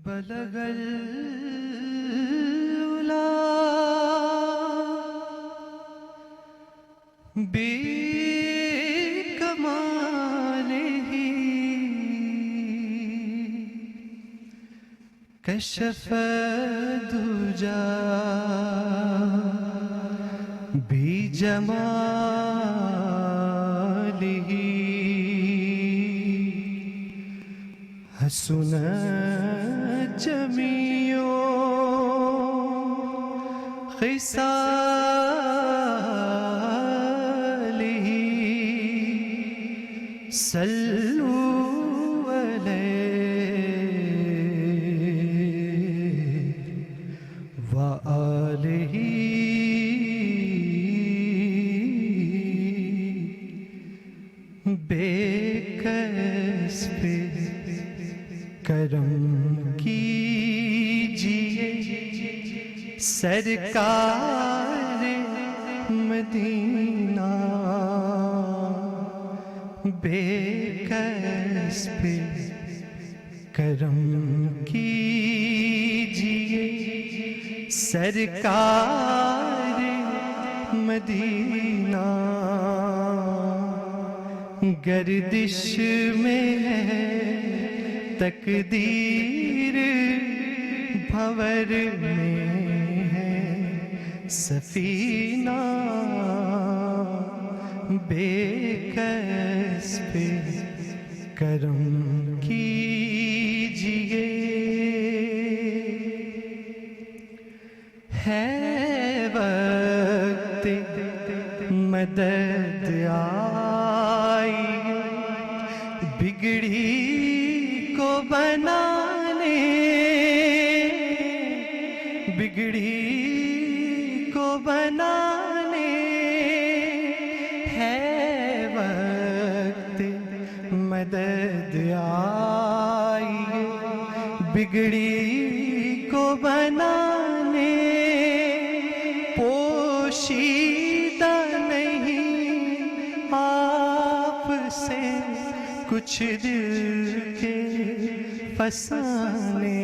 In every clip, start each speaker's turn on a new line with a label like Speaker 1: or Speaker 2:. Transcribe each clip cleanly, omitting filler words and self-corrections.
Speaker 1: بلغ العلا بکمالہ کشف الدجا بجمالہ حسن جمیع خصالہ صلوا علیہ وآلہ بے کسب کرم کیجئے سرکار مدینہ بے کسب کرم کیجئے سرکار مدینہ گردش میں ہے تقدیر بھور میں ہے سفینہ بے کسب کرم کیجئے ہے وقت مدد آئی بگڑی کو بنانے بگڑی کو بنانے ہے وقت مدد آئی بگڑی کو بنانے پوشیدہ نہیں آپ سے کچھ دل کے فسانے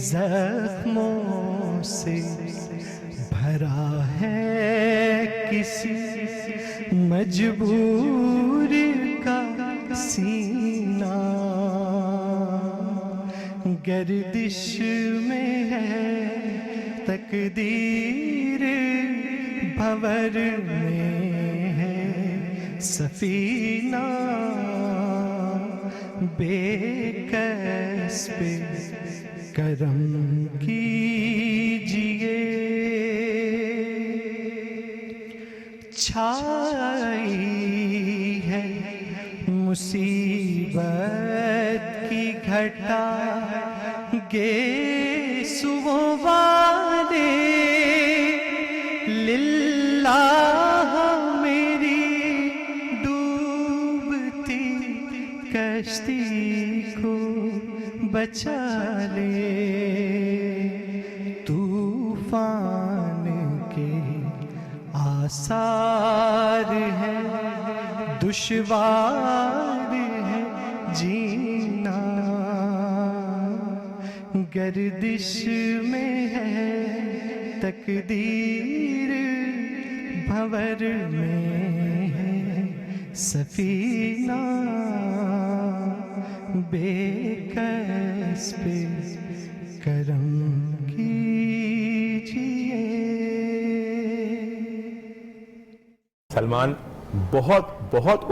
Speaker 1: زخموں سے بھرا ہے کسی مجبور کا سینہ گردش میں ہے تقدیر بھور میں ہے سفینہ بے کسب کرم کیجئے چھائی ہے مصیبت کی گھٹا گیسوؤں والے للہ میری ڈوبتی کشتی کو بچا لے طوفان کے آثار ہیں دشوار ہے جینا گردش میں ہے تقدیر بھور میں ہے سفینہ بے کسب کرم کیجئے
Speaker 2: سلمان بہت بہت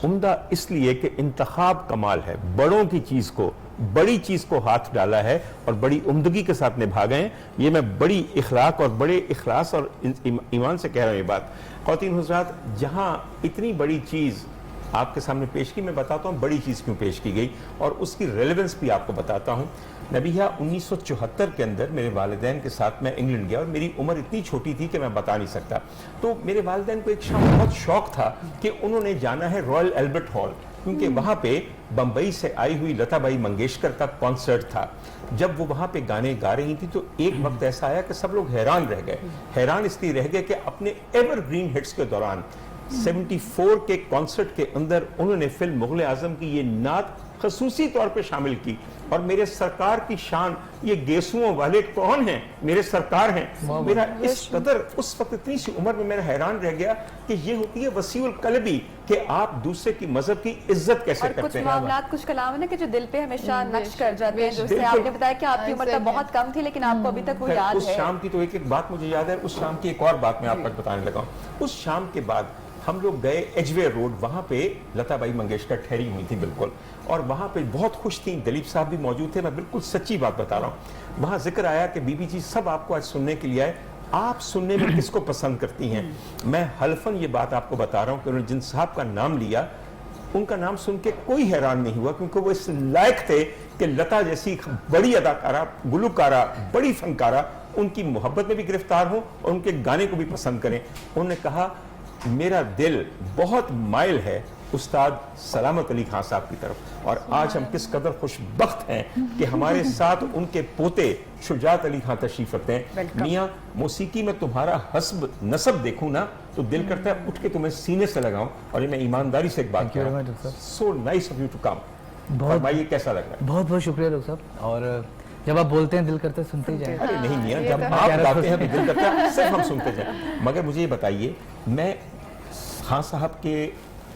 Speaker 2: عمدہ اس لیے کہ انتخاب کمال ہے بڑوں کی چیز کو بڑی چیز کو ہاتھ ڈالا ہے اور بڑی عمدگی کے ساتھ نبھا گئے ہیں یہ میں بڑی اخلاق اور بڑے اخلاص اور ایمان سے کہہ رہا ہوں یہ بات خواتین حضرات جہاں اتنی بڑی چیز آپ کے سامنے پیش کی میں بتاتا ہوں بڑی چیز کیوں پیش کی گئی اور اس کی ریلیونس بھی آپ کو بتاتا ہوں نبیہ 1974 کے اندر میرے والدین کے ساتھ میں انگلینڈ گیا اور میری عمر اتنی چھوٹی تھی کہ میں بتا نہیں سکتا تو میرے والدین کو ایک شام بہت شوق تھا کہ انہوں نے جانا ہے رائل البرٹ ہال کیونکہ وہاں پہ بمبئی سے آئی ہوئی لتا بائی منگیشکر کا کانسرٹ تھا جب وہ وہاں پہ گانے گا رہی تھی تو ایک وقت ایسا آیا کہ سب لوگ حیران رہ گئے حیران اس لیے رہ گئے کہ اپنے ایور گرین ہٹس کے دوران 74 کے کانسرٹ کے اندر انہوں نے فلم مغل اعظم کی یہ نعت खसूसी तौर पे शामिल की। और मेरे सरकार की शान, ये गेसुओं वाले कौन हैं? मेरे सरकार हैं। मेरा इस कदर उस वक्त इतनी सी उम्र में मेरा हैरान रह गया कि ये होती है वसीउल कल्बी, कि आप दूसरे की मजहब की इज्जत कैसे
Speaker 3: और
Speaker 2: करते
Speaker 3: कुछ
Speaker 2: हैं।
Speaker 3: मामलात, कुछ कलाम है ना कि जो दिल पे हमेशा नक्श कर जाते हैं। जैसे आपने बताया कि आपकी उम्र तब बहुत कम थी, लेकिन आपको अभी तक वो याद
Speaker 2: उस
Speaker 3: है।
Speaker 2: शाम की तो एक एक बात मुझे याद है। उस शाम की एक और बात मैं आपको बताने लगा हूं। उस शाम के बाद हम लोग गए एजवे रोड, वहां पे लताबाई मंगेशकर ठहरी हुई थी बिल्कुल, और वहां पे बहुत खुश थी। दिलीप साहब भी मौजूद थे। मैं बिल्कुल सच्ची बात बता रहा हूं। वहां जिक्र आया कि बीबी जी सब आपको आज सुनने के लिए आए, आप सुनने में किसको पसंद करती हैं? मैं हल्फन ये बात आपको बता रहा हूं कि उन्होंने जिन साहब का नाम लिया, उनका नाम सुन के कोई हैरान नहीं हुआ, क्योंकि वो इस लायक थे कि लता जैसी बड़ी अदाकारा, गुलकारा, बड़ी फनकारा उनकी मोहब्बत में भी गिरफ्तार हो और उनके गाने को भी पसंद करें। उन्होंने कहा मेरा दिल बहुत माइल है उस्ताद सलामत अली खान साहब की तरफ, और आज हम किस कदर खुशबख्त हैं कि हमारे साथ उनके पोते शुजात अली खान तशरीफ रखते हैं। मियाँ, मौसीकी में तुम्हारा हस्ब नसब देखूं ना तो दिल करता है उठ के तुम्हें सीने से लगाऊं। और ये मैं ईमानदारी से एक बात कह रहा हूं, so nice of you to come. बहुत भाई, ये कैसा लग रहा है?
Speaker 4: बहुत बहुत शुक्रिया डॉक्टर साहब। और जब आप बोलते हैं दिल करता है सुनते ही जाएं।
Speaker 2: अरे नहीं मियां, जब आप गाते हैं तो दिल करता है सिर्फ हम सुनते जाएं। मगर मुझे ये बताइए, मैं खान साहब के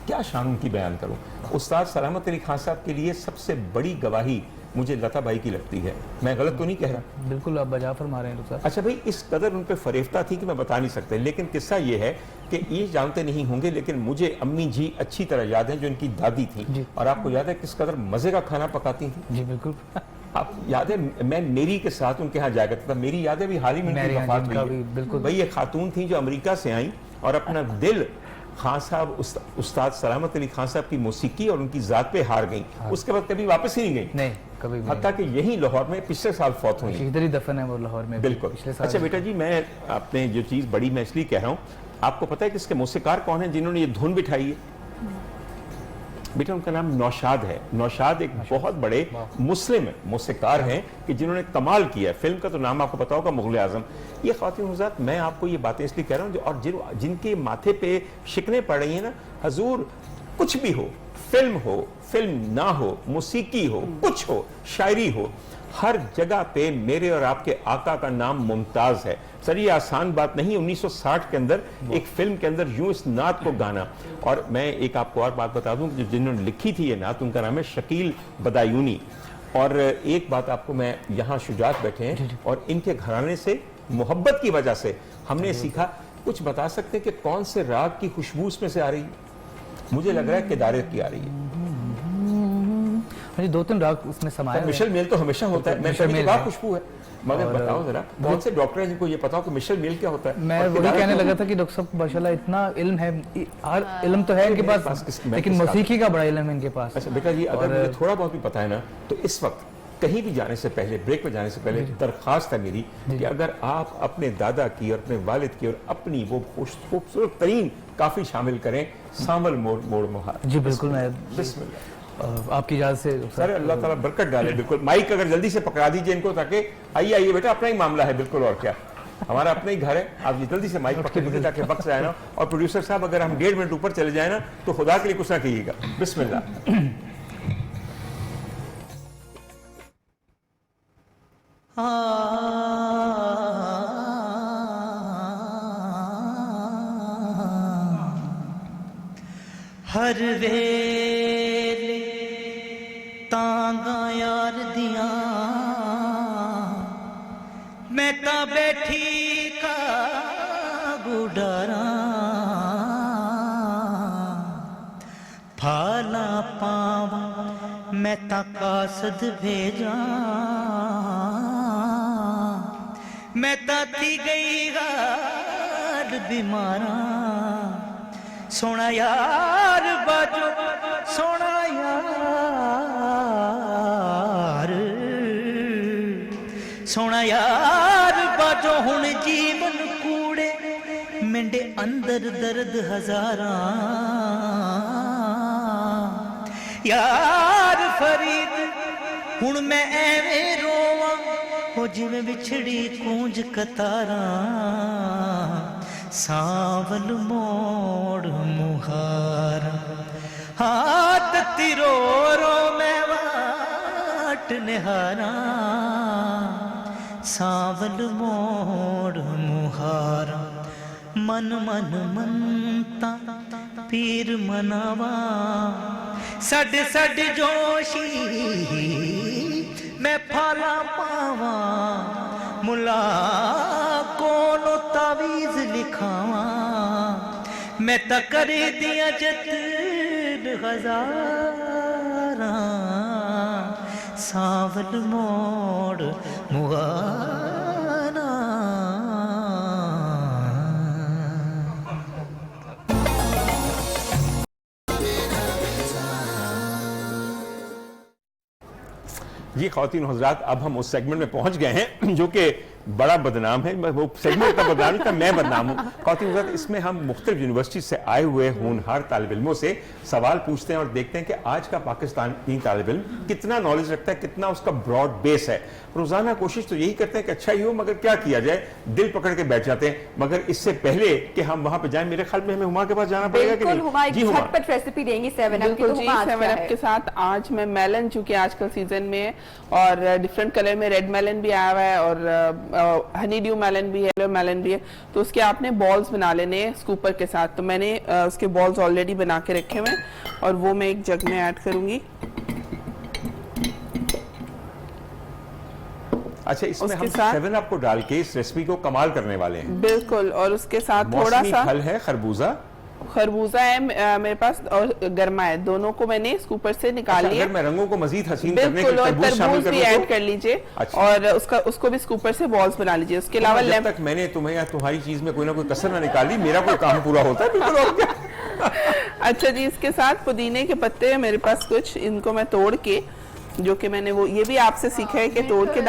Speaker 2: क्या शान उनकी बयान करूं। उस्ताद सलामत अली खान साहब के लिए सबसे बड़ी गवाही मुझे लता बाई की लगती है। मैं गलत तो नहीं कह रहा?
Speaker 4: बिल्कुल आप बजा फरमा रहे हैं डॉक्टर साहब।
Speaker 2: अच्छा भाई, इस कदर उन पे फरेफ्ता थी कि मैं बता नहीं सकता। लेकिन किस्सा ये है कि ये जानते नहीं होंगे, लेकिन मुझे अम्मी जी अच्छी तरह याद है, जो इनकी दादी थी। और आपको याद है किस कदर मजे का खाना पकाती थी?
Speaker 4: जी बिल्कुल।
Speaker 2: आप याद है, मैं मेरी के साथ उनके यहाँ जाया करता था। मेरी याद है भी हाल ही में उनकी वफात हुई है।
Speaker 4: बिल्कुल
Speaker 2: भाई, ये खातून थी जो अमेरिका से आई और अपना दिल खान साहब, उस्ताद सलामत अली खान साहब की मौसीकी और उनकी जात पे हार गई। उसके बाद कभी वापस ही नहीं गई।
Speaker 4: नहीं, कभी भी।
Speaker 2: हत्ता कि यही लाहौर में पिछले साल फौत हुई।
Speaker 4: इधर ही दफन है वो लाहौर में।
Speaker 2: बिल्कुल। अच्छा बेटा जी, मैं आपने जो चीज बड़ी मैं इसलिए कह रहा हूँ, आपको पता है कि इसके मौसीकार कौन है जिन्होंने ये धुन बिठाई है? बेटा, उनका नाम नौशाद है। नौशाद एक बहुत बड़े मुस्लिम मौसीकार हैं कि जिन्होंने कमाल किया। फिल्म का तो नाम आपको पता होगा, मुगल आजम। ये ख्वातीन हुज़ात, मैं आपको ये बातें इसलिए कह रहा हूँ, और जिनके माथे पे शिकने पड़ रही हैं ना, हजूर कुछ भी हो, फिल्म ना हो, मौसीकी हो, कुछ हो, शायरी हो, हर जगह पे मेरे और आपके आका का नाम मुमताज है। सर, ये आसान बात नहीं। 1960 के अंदर एक फिल्म के अंदर यूं इस नात को गाना। और मैं एक आपको और बात बता दूं कि जिन्होंने लिखी थी ये नात, उनका नाम है शकील बदायूनी। और एक बात आपको, मैं यहाँ शुजात बैठे हैं और इनके घराने से मोहब्बत की वजह से हमने सीखा। कुछ बता सकते हैं कि कौन से राग की खुशबू इसमें से आ रही है? मुझे लग रहा है केदारे की आ रही है।
Speaker 4: जी, 2-3 राग उसमें समाये हुए हैं।
Speaker 2: मिशेल मेल तो हमेशा होता है।
Speaker 4: मिशेल मेल
Speaker 2: क्या खुशबू है? मगर बताओ जरा, कौन से डॉक्टर हैं जिनको ये पता हो कि मिशेल मेल क्या होता है?
Speaker 4: मैं वही कहने लगा था कि डॉक्टर साहब माशाल्लाह इतना इल्म है, हर इल्म तो है इनके पास, लेकिन मौसीकी का बड़ा इल्म है इनके पास।
Speaker 2: अच्छा बेटा जी, अगर मुझे थोड़ा बहुत भी पता है ना, तो इस वक्त कहीं भी जाने से पहले, ब्रेक पे जाने से पहले दरखास्त है मेरी कि अगर आप अपने दादा की और अपने वालिद की और अपनी वो खूबसूरत तरीन काफी शामिल करें, सांवल मोड़ मोहार।
Speaker 4: जी बिल्कुल, मैं
Speaker 2: बिस्मिल्लाह।
Speaker 4: आपकी इजाजत से
Speaker 2: सर, अल्लाह ताला बरकत डाले। बिल्कुल, माइक अगर जल्दी से पकड़ा दीजिए इनको, ताकि आइए बेटा, अपना ही मामला है बिल्कुल, और क्या, हमारा अपना ही घर है। आप ये जल्दी से माइक पकड़ दीजिए ताकि वक्त जाए ना। और प्रोड्यूसर साहब, अगर हम 1.5 मिनट ऊपर चले जाए ना तो खुदा के लिए कुछ ना कहिएगा। बिस्मिल्लाह।
Speaker 1: हर वेले तांगा यार दिया मैं ता बैठी का गुडारा फाला पावा मैं ता कासद भेजा मैं ता थी गई गाल बीमारा सोना यार बाजो सोना यार बाजो हुण जीवन कूड़े मेंढे अंदर दर्द हजारा यार फरीद हुण मैं एवें रोवां हो जिवें विछड़ी कूंज कतारा सांवल मोड़ मुहारा हाथ तिरो रो मैं पट निहारा सांवल मोड़ मुहारा मन मन मनता पीर मनावा सड सड जोशी मैं फाला पावा मुला कोनो तावीज लिखावा मैं त करे दिया जतन हजारा सांवल मोड़ मुहारा
Speaker 2: जी ख़वातीन हज़रात, अब हम उस सेगमेंट में पहुंच गए हैं जो कि बड़ा बदनाम है। वो सेगमेंट इतना बदनाम नहीं था, मैं बदनाम हूँ। ख़वातीन हज़रात, इसमें हम मुख्तलिफ यूनिवर्सिटी से आए हुए होनहार तालिब इल्मों से सवाल पूछते हैं और देखते हैं कि आज का पाकिस्तानी तालिब इल्म कितना नॉलेज रखता है, कितना उसका ब्रॉड बेस है। रोज़ाना कोशिश तो यही करते हैं कि अच्छा ही हो, मगर क्या किया जाए, दिल पकड़ के बैठ जाते हैं। मगर इससे पहले कि हम वहाँ पे जाएं, मेरे ख्याल में हमें हुमा के पास जाना पड़ेगा कि नहीं? जी हुमा,
Speaker 3: झटपट रेसिपी देंगी 7
Speaker 5: बिल्कुल जी। 7 के साथ आज मैं मेलन, चूंकि आजकल सीजन में है और डिफरेंट कलर में रेड मेलन भी आया हुआ है और हनी ड्यू मेलन भी है, येलो मेलन भी है, तो उसके आपने बॉल्स बना लेने हैं स्कूपर के साथ। तो मैंने उसके बॉल्स ऑलरेडी बना के रखे हुए हैं और वो मैं एक जग में ऐड करूंगी।
Speaker 2: अच्छा, इसमें हम 7 अप को डाल के इस रेसिपी को कमाल करने वाले हैं।
Speaker 5: बिल्कुल, और उसके साथ थोड़ा सा
Speaker 2: फल है, खरबूजा है मेरे पास और गरमा है, दोनों को मैंने स्कूपर से निकाल लिया।
Speaker 3: अगर मैं
Speaker 2: रंगों को मजीद हसीन
Speaker 5: करने के लिए तरबूज भी ऐड कर लीजिए। अच्छा। और उसको भी स्कूपर से बॉल्स बना लीजिए। उसके अलावा
Speaker 2: जब तक मैंने तुम्हें या तुम्हारी चीज में कोई ना कोई कसर ना निकाली, मेरा कोई काम पूरा होता है। बिल्कुल। और क्या?
Speaker 5: अच्छा जी, इसके साथ पुदीने के पत्ते हैं मेरे पास कुछ, इनको मैं तोड़ के, जो कि मैंने वो ये भी आपसे सीखा है कि तोड़ के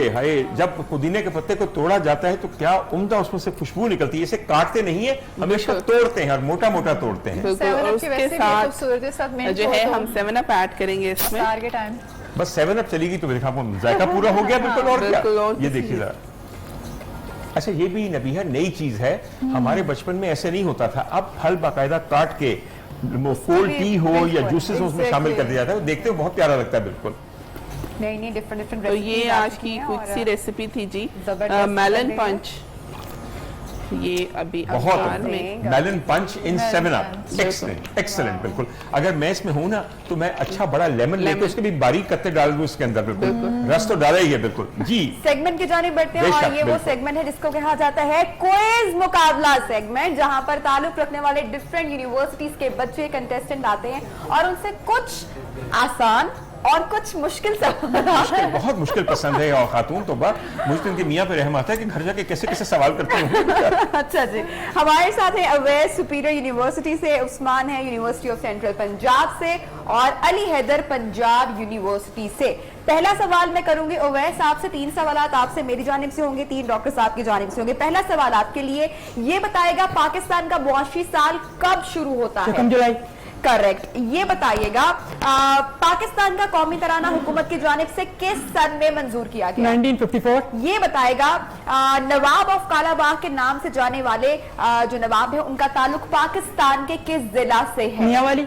Speaker 2: हाय, जब पुदीने के पत्ते को तोड़ा जाता है तो क्या उम्दा उसमें से खुशबू निकलती है। इसे काटते नहीं है, हम इसको तोड़ते हैं और मोटा मोटा तोड़ते हैं।
Speaker 5: और उसके साथ जो है हम 7 अप ऐड करेंगे इसमें।
Speaker 2: बस 7 अप चलेगी तो मेरे ख्याल में जायका पूरा हो गया। बिल्कुल। और क्या, ये देखिए जरा। अच्छा, ये भी नबीहा नई चीज है, हमारे बचपन में ऐसे नहीं होता था। अब फल बाकायदा काट के कोल्ड टी हो या जूसेस उसमें शामिल कर दिया जाता है, देखते हो बहुत प्यारा लगता है। बिल्कुल
Speaker 3: नहीं डिफरेंट।
Speaker 5: तो ये आज की कुछ सी रेसिपी थी जी, मेलन पंच। ये अभी
Speaker 2: बहुत मेलन पंच इन 7 अप, एक्सीलेंट। बिल्कुल, अगर मैं इसमें हूं ना तो मैं अच्छा बड़ा लेमन लेके उसके भी बारीक कत्ते डाल दूं इसके अंदर। बिल्कुल, रस तो डाला ही है। बिल्कुल जी।
Speaker 3: सेगमेंट की जानिब बढ़ते हैं और ये वो सेगमेंट है जिसको कहा जाता है क्विज मुकाबला सेगमेंट, जहां पर ताल्लुक रखने वाले डिफरेंट यूनिवर्सिटीज के बच्चे कंटेस्टेंट आते हैं और उनसे कुछ आसान और कुछ मुश्किल सवाल,
Speaker 2: बहुत मुश्किल पसंद है और खातून तो मुझे तो इनके मियाँ पे रहम आता है कि घर जाके कैसे कैसे सवाल करते हैं।
Speaker 3: अच्छा जी, हमारे साथ है अवैस सुपीरियर यूनिवर्सिटी से, उस्मान है यूनिवर्सिटी ऑफ सेंट्रल पंजाब से और अली हैदर पंजाब यूनिवर्सिटी से। पहला सवाल मैं करूंगी अवैस आपसे, 3 सवाल आपसे मेरी जानिब से होंगे, 3 डॉक्टर साहब की जानिब से होंगे। पहला सवाल आपके लिए, ये बताएगा पाकिस्तान का मुआशी साल कब शुरू होता है?
Speaker 4: जुलाई।
Speaker 3: करेक्ट। ये बताइएगा पाकिस्तान का कौमी तराना हुकूमत की जानिब से किस सन में मंजूर किया गया?
Speaker 4: 1954।
Speaker 3: ये बताएगा नवाब ऑफ कालाबाग के नाम से जाने वाले जो नवाब है उनका ताल्लुक पाकिस्तान के किस जिला से है?
Speaker 4: मियांवाली।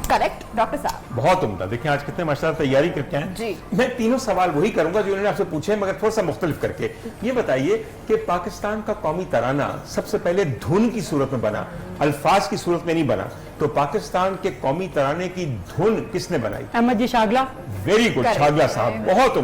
Speaker 3: करेक्ट डॉक्टर साहब।
Speaker 2: बहुत उम्दा। देखिए आज कितने माशाल्लाह तैयारी करके हैं
Speaker 3: जी।
Speaker 2: मैं तीनों सवाल वही करूंगा जो उन्होंने आपसे पूछे मगर थोड़ा सा मुख्तलिफ करके। ये बताइए कि पाकिस्तान का कौमी तराना सबसे पहले धुन की सूरत में बना, अल्फाज की सूरत में नहीं बना। तो पाकिस्तान के कौमी तराने की धुन किसने बनाई?
Speaker 4: अहमद जी शागला।
Speaker 2: वेरी गुड शागला साहब, बहुत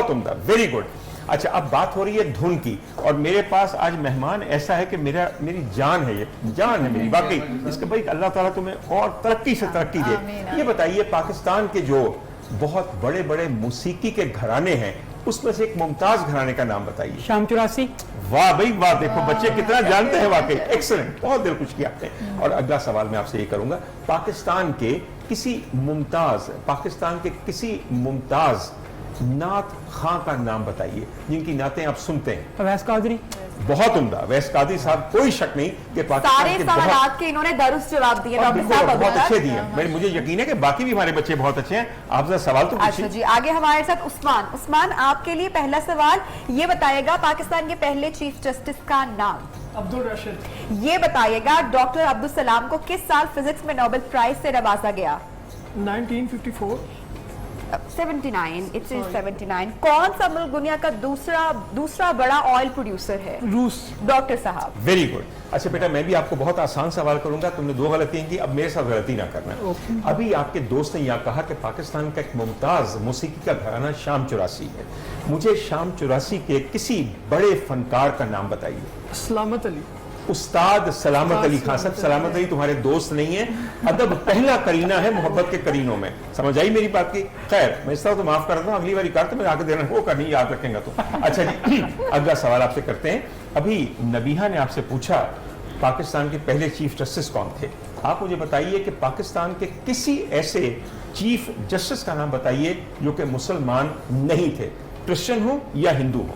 Speaker 2: उम्दा, वेरी गुड। अच्छा, अब बात हो रही है धुन की और मेरे पास आज मेहमान ऐसा है कि मेरी जान है, ये जान है मेरी वाकई। इसके भाई अल्लाह ताला तुम्हें और तरक्की से तरक्की दे। ये बताइए पाकिस्तान के जो बहुत बड़े बड़े मौसीकी के घराने हैं उसमें से एक मुमताज घराने का नाम बताइए।
Speaker 4: शाम 84।
Speaker 2: वाह भाई वाह, देखो बच्चे कितना जानते हैं वाकई, एक्सीलेंट, बहुत दिल खुश किया आपने। और अगला सवाल मैं आपसे ये करूंगा, पाकिस्तान के किसी मुमताज नात खां का नाम बताइए जिनकी नातें आप सुनते हैं।
Speaker 4: अवैस कादरी।
Speaker 2: बहुत उम्दा, अवैस कादरी साहब, कोई शक नहीं कि पाकिस्तान के
Speaker 3: सवालात के इन्होंने दुरुस्त जवाब दिए डॉक्टर साहब,
Speaker 2: बहुत अच्छे दिए। मुझे यकीन है कि बाकी भी हमारे बच्चे बहुत अच्छे हैं। आप जरा सवाल तो
Speaker 3: अच्छा जी, आगे हमारे साथ उस्मान आपके लिए पहला सवाल ये बताइएगा पाकिस्तान के पहले चीफ जस्टिस का नाम?
Speaker 6: अब्दुल रशीद।
Speaker 3: ये बताइएगा डॉक्टर अब्दुल सलाम को किस साल फिजिक्स में नोबेल प्राइज से नवाजा गया?
Speaker 6: 1954।
Speaker 3: 79, it's 79. कौन सा मुल्क दुनिया का दूसरा बड़ा ऑयल प्रोड्यूसर है?
Speaker 4: रूस।
Speaker 3: डॉक्टर साहब।
Speaker 2: Very good. अच्छा बेटा, मैं भी आपको बहुत आसान सवाल करूंगा, तुमने 2 गलतियां की, अब मेरे साथ गलती ना करना। अभी आपके दोस्त ने यह कहा कि पाकिस्तान का एक मुमताज मौसीकी का घराना शाम 84 है। मुझे शाम 84 के किसी बड़े फनकार का नाम बताइए।
Speaker 4: सलामत अली।
Speaker 2: उस्ताद सलामत अली खान साहब। सलामत अली तुम्हारे दोस्त नहीं है, अदब पहला करीना है मोहब्बत के करीनों में। समझ आई मेरी बात की? खैर, मैं इस तरह तो माफ कर देता हूँ, अगली बार कर तो मैं आके देना, वो करनी याद रखेंगे तो। अच्छा जी, अगला सवाल आपसे करते हैं। अभी नबीहा ने आपसे पूछा पाकिस्तान के पहले चीफ जस्टिस कौन थे। आप मुझे बताइए कि पाकिस्तान के किसी ऐसे चीफ जस्टिस का नाम बताइए जो कि मुसलमान नहीं थे, क्रिश्चियन हो या हिंदू हो।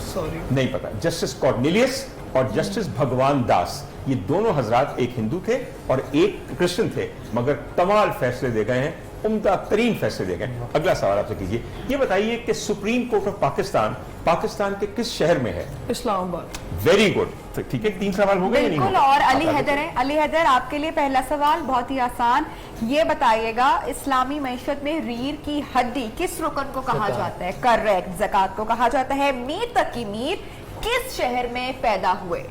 Speaker 4: सॉरी,
Speaker 2: नहीं पता। जस्टिस कॉर्नेलियस और जस्टिस भगवान दास, ये दोनों हजरात एक हिंदू थे और एक क्रिश्चियन थे, मगर कमाल फैसले दे गए हैं, उम्दा तरीन फैसले दे गए। अगला सवाल आपसे कीजिए, ये बताइए कि supreme court of Pakistan Pakistan के किस शहर में है?
Speaker 4: इस्लामाबाद।
Speaker 2: Very good. ठीक है, 3 सवाल हो गए।
Speaker 3: बिल्कुल। और अली हैदर है। अली हैदर, आपके लिए पहला सवाल बहुत ही आसान, ये बताइएगा इस्लामी मैशत में रीढ़ की हड्डी किस रुकन को कहा जाता है? करेक्ट, ज़कात को कहा जाता है। मीर तक की मीर किस शहर में पैदा हुए?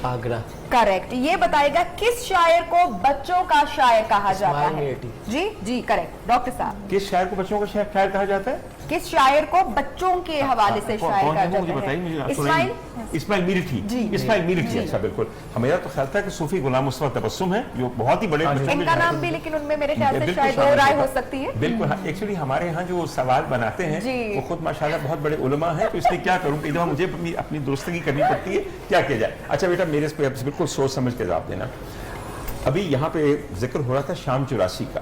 Speaker 6: आगरा।
Speaker 3: करेक्ट। ये बताइएगा किस शायर को बच्चों का शायर कहा जाता है?
Speaker 6: मेटी।
Speaker 3: जी जी करेक्ट। डॉक्टर साहब,
Speaker 2: किस शायर को बच्चों का शायर कहा जाता है?
Speaker 3: किस शायर को बच्चों के हवाले से शायर कहा
Speaker 2: मुझे
Speaker 3: जाता
Speaker 2: बताइए,
Speaker 3: है?
Speaker 2: मुझे
Speaker 3: इस्माइल।
Speaker 2: इस्माइल मीरठी। इस्माइल मीरठी। अच्छा, बिल्कुल। मेरा तो ख्याल था कि सूफी गुलाम मुस्तफा तबस्सुम है, जो बहुत ही बड़े
Speaker 3: इनका नाम भी, लेकिन उनमें मेरे ख्याल से शायद 2 राय हो सकती है।
Speaker 2: बिल्कुल। एक्चुअली हमारे यहाँ जो सवाल बनाते हैं वो खुद माशाल्लाह बहुत बड़े उलमा हैं, तो इसलिए क्या करूँ, कई दफा मुझे अपनी दोस्ती करनी पड़ती है, क्या किया जाए। अच्छा बेटा, मेरे पे बिल्कुल सोच समझ के जवाब देना। अभी यहाँ पे जिक्र हो रहा था शाम 84 का।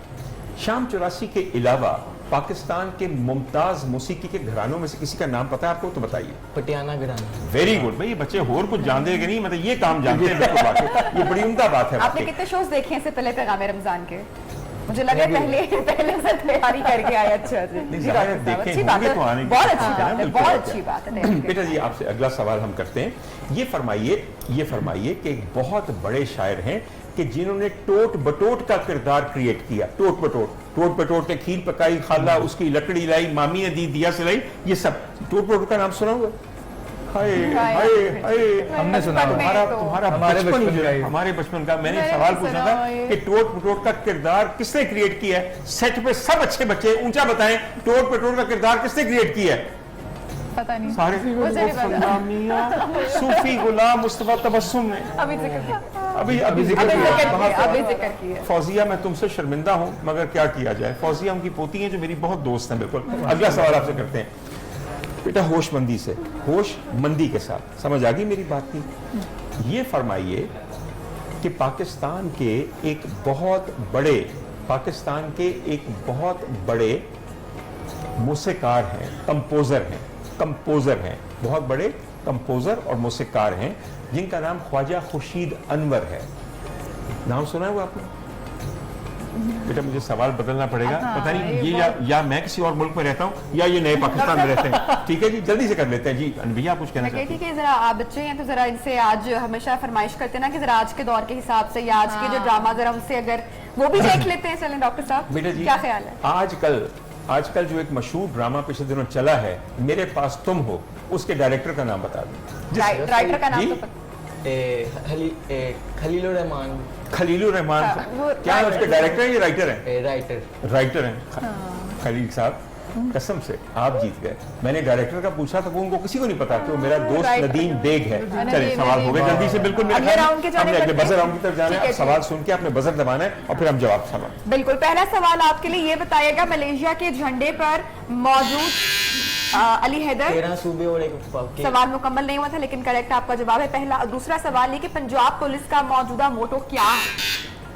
Speaker 2: शाम 84 के अलावा पाकिस्तान के मुमताज मौसीकी के घरानों में से किसी का नाम पता है आपको? तो बताइए।
Speaker 6: पटियाला घराना।
Speaker 2: Very good. भाई, ये बच्चे और कुछ जानते हैं कि नहीं, मतलब ये काम जानते हैं बिल्कुल वाकई। ये बड़ी उम्दा बात है।
Speaker 3: आपने कितने शोज देखे हैं इससे पहले पैगाम रमजान के? मुझे लगा पहले से तैयारी करके आए। अच्छा जी, अच्छी बात है, बहुत अच्छी बात है, बहुत अच्छी बात है।
Speaker 2: बेटा जी, आपसे अगला सवाल हम करते हैं। ये फरमाइए कि एक बहुत बड़े शायर हैं कि जिन्होंने टोट बटोट का किरदार क्रिएट किया। टोट बटोट ने खीर पकाई, खाला उसकी लकड़ी लाई, मामी ने दी दिया सिलाई, ये सब। टोट बटोट का नाम सुना हुआ? हाय हाय हाय,
Speaker 4: हमने सुना।
Speaker 2: तुम्हारा हमारे बचपन का। मैंने सवाल पूछा था कि टोट बटोट का किरदार किसने क्रिएट किया है? सेट पे सब अच्छे बच्चे ऊंचा बताएं, टोट बटोट का किरदार किसने क्रिएट किया है?
Speaker 3: पता नहीं,
Speaker 2: सारे सूफी गुलाम मुस्तफा तबस्सुम ने। अभी जिक्र किया। फौजिया, मैं तुमसे शर्मिंदा हूं, मगर क्या किया जाए। फौजिया उनकी पोती हैं जो मेरी बहुत दोस्त हैं। बिल्कुल। अगला सवाल आपसे करते हैं बेटा, होशमंदी से, होशमंदी के साथ। समझ आ गई मेरी बात की? ये फरमाइए कि पाकिस्तान के एक बहुत बड़े मौसीकार हैं, कंपोजर हैं, बहुत बड़े कंपोजर और मौसीकार हैं, जिनका नाम ख्वाजा खुर्शीद अनवर है। नाम सुना है वो आपने? बेटा, मुझे सवाल बदलना पड़ेगा। पता नहीं ये या मैं किसी और मुल्क में रहता हूँ या ये नए पाकिस्तान में रहते हैं। ठीक है जी, जल्दी से कर लेते हैं जी। भैया, आप कुछ कहना चाहते हैं?
Speaker 3: ठीक है, जरा आप बच्चे हैं तो जरा इनसे आज हमेशा फरमाइश करते ना कि जरा आज के दौर के हिसाब से या आज के जो ड्रामा जरा उनसे अगर वो भी देख लेते हैं। चलें डॉक्टर साहब,
Speaker 2: बेटा जी,
Speaker 3: क्या ख्याल है?
Speaker 2: आजकल जो एक मशहूर ड्रामा पिछले दिनों चला है, मेरे पास तुम हो, उसके डायरेक्टर का नाम बता दो।
Speaker 3: राइटर का नाम तो
Speaker 6: खलीलुर रहमान।
Speaker 2: खलीलुर रहमान। क्या है उसके? डायरेक्टर है या राइटर है? राइटर हैं। खलील साहब, कसम से आप जीत गए। मैंने डायरेक्टर का पूछा था, वो उनको किसी को नहीं पता कि वो मेरा दोस्त नदीम बेग है। चलिए, सवाल हो गए जल्दी से। बिल्कुल, हमने अगले बजर राउंड की तरफ जाना है। सवाल सुन के आपने बजर दबाना है और फिर हम जवाब सवाल।
Speaker 3: बिल्कुल। पहला सवाल आपके लिए ये बताइएगा, मलेशिया के झंडे पर मौजूद अली हैदर
Speaker 6: 13 सूबे और एक
Speaker 3: सवाल मुकम्मल नहीं हुआ था, लेकिन करेक्ट आपका जवाब है पहला। दूसरा सवाल ये कि पंजाब पुलिस का मौजूदा मोटो क्या है?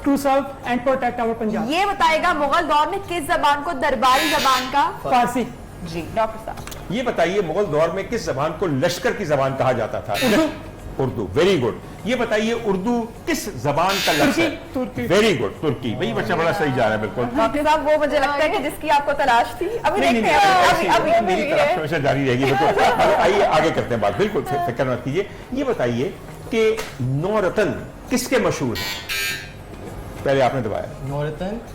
Speaker 7: To serve and protect our Punjab.
Speaker 3: ये बताएगा मुगल दौर में किस जबान को दरबारी जबान का?
Speaker 7: फारसी।
Speaker 3: जी डॉक्टर साहब।
Speaker 2: ये बताइए मुगल दौर में किस जबान को लश्कर की जबान कहा जाता था? उर्दू। Very good. ये बताइए उर्दू किस जबान का लफ्ज़ है?
Speaker 7: तुर्की।
Speaker 2: Very good, Turki. भाई, बच्चा बड़ा सही जा रहा है। बिल्कुल
Speaker 3: डॉक्टर साहब, वो मुझे लगता है कि जिसकी आपको तलाश थी। अभी देखते हैं, अभी
Speaker 2: मेरी तरफ हमेशा जारी रहेगी। बिल्कुल। आइए आगे करते हैं बात। बिल्कुल फिक्र मत कीजिए। ये बताइए कि नौरतन किसके मशहूर है? पहले आपने दबाया।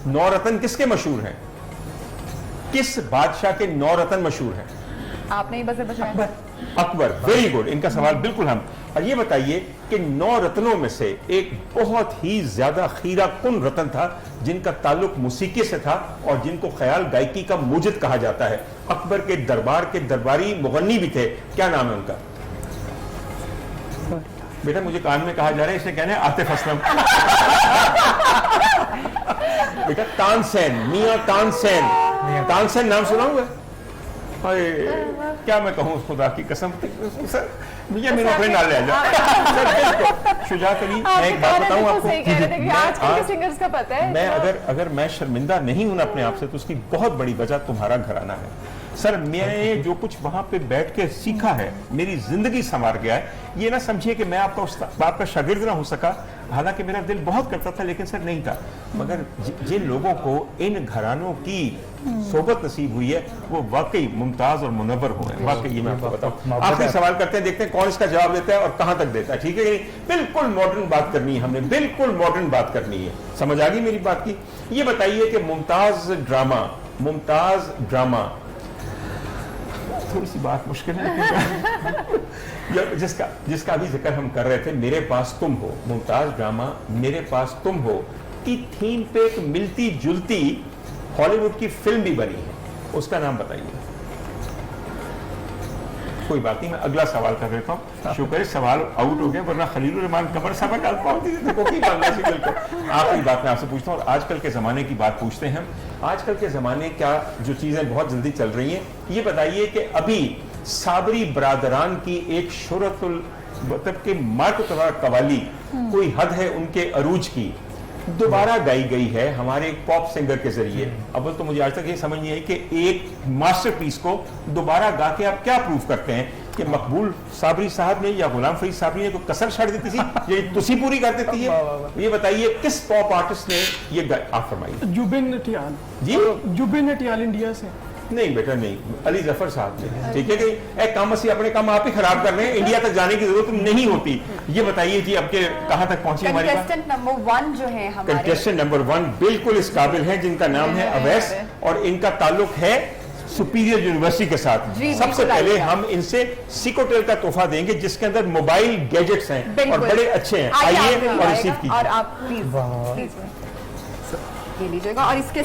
Speaker 6: नौरतन
Speaker 2: किसके मशहूर हैं? किस बादशाह के 9 रत्न मशहूर हैं?
Speaker 3: आपने ही बस बताया।
Speaker 2: Akbar, very good. इनका सवाल बिल्कुल हम। और ये बताइए कि 9 रत्नों में से एक बहुत ही ज्यादा खीरा कुन रत्न था जिनका ताल्लुक मौसीकी से था और जिनको ख्याल गायकी का मूजिद कहा जाता है। अकबर के दरबार के दरबारी मुगन्नी भी थे, क्या नाम है उनका? बेटा मुझे कान में कहा जा रहा है, इसने कहना है आतिफ असलम। बेटा तानसेन, मियां तानसेन। तानसेन नाम सुना हुआ है? क्या मैं कहूँ खुदा की कसम, सर मुझे मेरे अपने नाल ले जा। शुजात अली, मैं एक बात बताऊं आपको, मैं अगर मैं शर्मिंदा नहीं हूं अपने आप से तो उसकी बहुत बड़ी वजह तुम्हारा घराना है। सर मैंने जो कुछ वहां पे बैठ के सीखा है, मेरी जिंदगी संवार गया है। ये ना समझिए कि मैं आपका शागिर्द ना हो सका, हालांकि मेरा दिल बहुत करता था लेकिन सर नहीं था। मगर जिन लोगों को इन घरानों की सोबत नसीब हुई है वो वाकई मुमताज और मुनव्वर हुए हैं। वाकई ये मैं आपको बताऊं। आखिरी सवाल करते हैं, देखते हैं कौन इसका जवाब देता है और कहां तक देता है। ठीक है, बिल्कुल मॉडर्न बात करनी है हमने, बिल्कुल मॉडर्न बात करनी है। समझ आ गई मेरी बात की? ये बताइए कि मुमताज ड्रामा थोड़ी सी बात मुश्किल है जिसका भी जिक्र हम कर रहे थे, मेरे पास तुम हो, मुमताज ड्रामा मेरे पास तुम हो की थीम पे एक मिलती जुलती हॉलीवुड की फिल्म भी बनी है, उसका नाम बताइए। कोई बात नहीं, मैं अगला सवाल कर देता हूँ। शुक्र है सवाल आउट हो गया, वरना खलीलुर रहमान कमर साहब डाल पाती थी। आखिरी बात मैं आपसे पूछता हूँ, और आजकल के जमाने की बात पूछते हैं हम। आजकल के जमाने क्या जो चीजें बहुत जल्दी चल रही हैं, ये बताइए कि अभी साबरी बरादरान की एक शोहरतुल मतलब के मार्कतवा कवाली, कोई हद है उनके अरूज की, दोबारा गाई गई है हमारे एक पॉप सिंगर के जरिए। अब तो मुझे आज तक ये समझ नहीं आई कि एक मास्टरपीस को दोबारा गा के आप क्या प्रूव करते हैं कि मकबूल साबरी साहब ने या गुलाम फरीद साबरी ने कोई कसर छाड़ देती थी, ये तुसी पूरी कर देती है? ये बताइए किस पॉप आर्टिस्ट ने ये आप फरमाइए।
Speaker 7: जुबिन नटियाल
Speaker 2: जी,
Speaker 7: जुबिन नटियाल इंडिया से।
Speaker 2: नहीं बेटा नहीं, अली जफर साहब ने। ठीक है कि काम असी अपने काम आप ही खराब कर रहे हैं, इंडिया तक जाने की जरूरत नहीं होती। ये बताइए जी अब के कहां तक पहुंची हमारी बात?
Speaker 3: कंटेस्टेंट नंबर 1 जो है हमारे,
Speaker 2: कंटेस्टेंट नंबर 1 बिल्कुल इस काबिल है, जिनका नाम है अवैस और इनका ताल्लुक है सुपीरियर यूनिवर्सिटी के साथ। सबसे पहले हम इनसे सिकोटेल का तोहफा देंगे जिसके अंदर मोबाइल गैजेट्स हैं और बड़े अच्छे हैं। आइए और रिसीव कीजिए।
Speaker 3: और आप प्लीज ये लीजिएगा। और इसके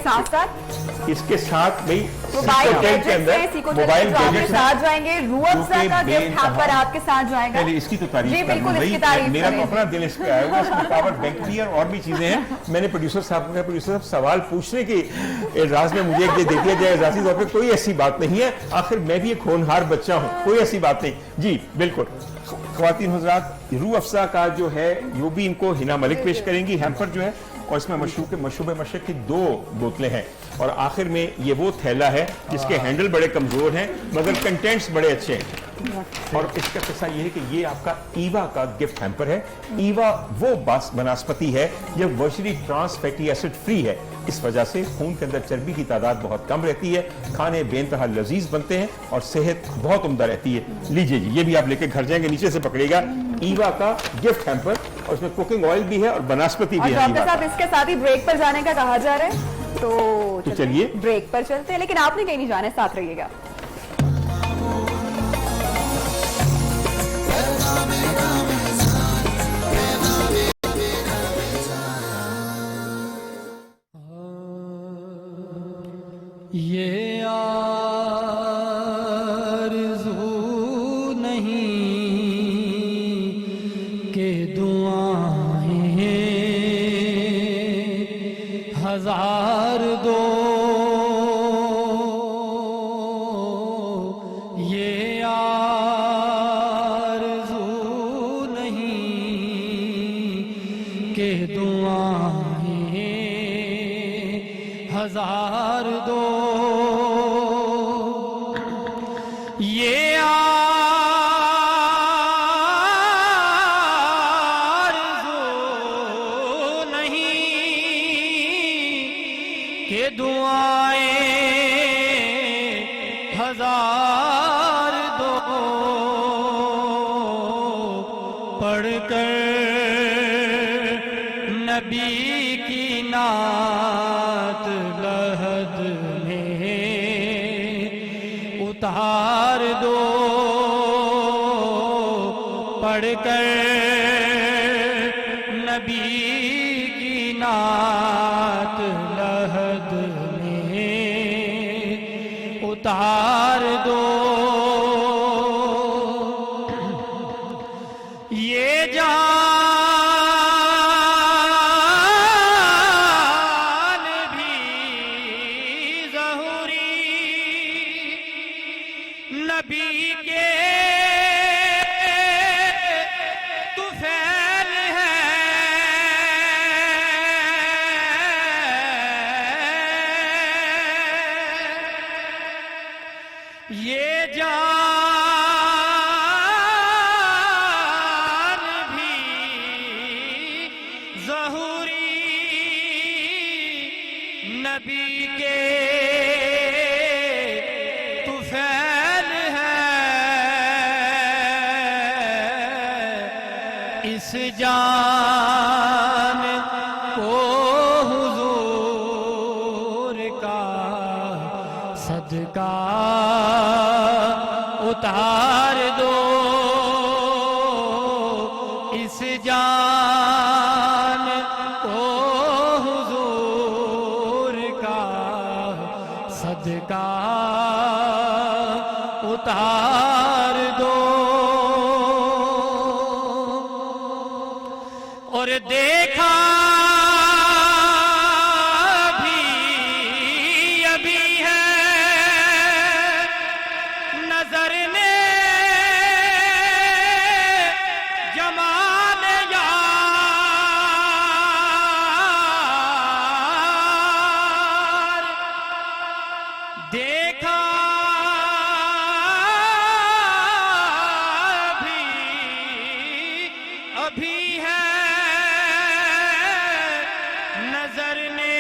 Speaker 3: साथ भाई मोबाइल गैजेट्स मोबाइल गैजेट्स साथ जाएंगे, रूह अफ़ज़ा का गिफ्ट हैम्पर आपके साथ जाएगा।
Speaker 2: इसकी तो तारीफ करनी भाई, मेरा तो अपना दिल इस पे आया हुआ है। पावर बैंक भी और भी चीजें हैं। मैंने प्रोड्यूसर साहब को कहा, प्रोड्यूसर साहब सवाल पूछने के एजाज में मुझे ये दे दिया जाए एजाजी तौर पर, कोई ऐसी बात नहीं है, आखिर मैं भी एक होनहार बच्चा हूँ, कोई ऐसी बात नहीं। जी बिल्कुल, ख्वातीन हज़रात, रूह अफ़ज़ा का जो है यो भी इनको हिना मलिक पेश करेंगी हैम्पर जो है, और इसमें मशरूब मशरक़ की 2 बोतलें हैं और आखिर में ये वो थैला है जिसके हैंडल बड़े कमजोर हैं मगर कंटेंट्स बड़े अच्छे हैं। और इसका किस्सा ये है कि ये आपका ईवा का गिफ्ट हैम्पर है। ईवा वो वनस्पति है जो virtually trans fatty acid free है, इस वजह से खून के अंदर चर्बी की तादाद बहुत कम रहती है, खाने बेइंतहा लजीज बनते हैं और सेहत बहुत उम्दा रहती है। लीजिए जी, ये भी आप लेके घर जाएंगे, नीचे से पकड़ेगा, ईवा का गिफ्ट हैम्पर, और इसमें कुकिंग ऑयल भी है और वनस्पति भी है।
Speaker 3: डॉक्टर साहब इसके साथ ही ब्रेक पर जाने का कहा जा रहा है, तो
Speaker 2: चलिए
Speaker 3: ब्रेक पर चलते हैं, लेकिन आपने कहीं नहीं जाने, साथ रहिएगा।
Speaker 1: ये आरज़ू नहीं कि दुआएं हजार दो, ये आरज़ू नहीं कि दुआएं हजार दो, ये आरज़ू नहीं कि दुआएं हजार दो, पढ़कर नबी की नात लहद में پڑھ کر نبی کی نعت لحد میں اتار دو یہ جان بھی ظہوری نبی کے طفیل ہے یہ جان بھی ظہوری نبی کے طفیل ہے اس جان کو حضور کا صدقہ اتار دو اس جان کو حضور کا صدقہ اتار دو اور دیکھا بھی ابھی ہے نظر نے جمال یار دیکھا بھی ابھی ہے نظر نے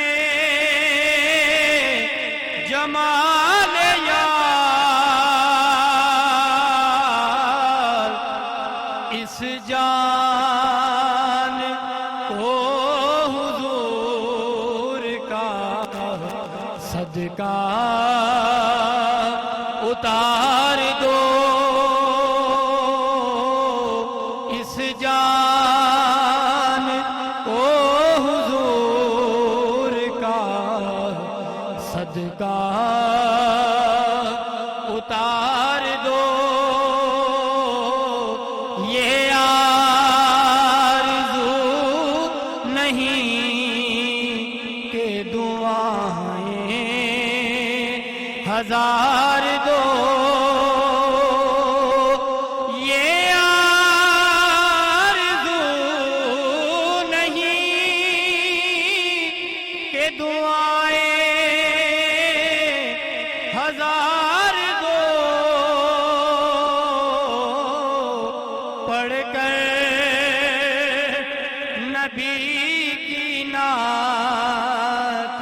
Speaker 1: جمال یار اس جان کو حضور کا صدقہ اتار دو اس جان کو حضور کا صدقہ اتار دو یہ آرزو نہیں کہ دعائیں ہزار دو یہ آرزو نہیں کہ دعائیں ہزار دو پڑھ کر نبی کی نعت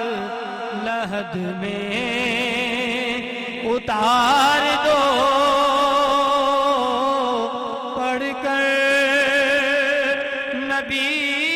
Speaker 1: لحد میں اتار دو پڑھ کر نبی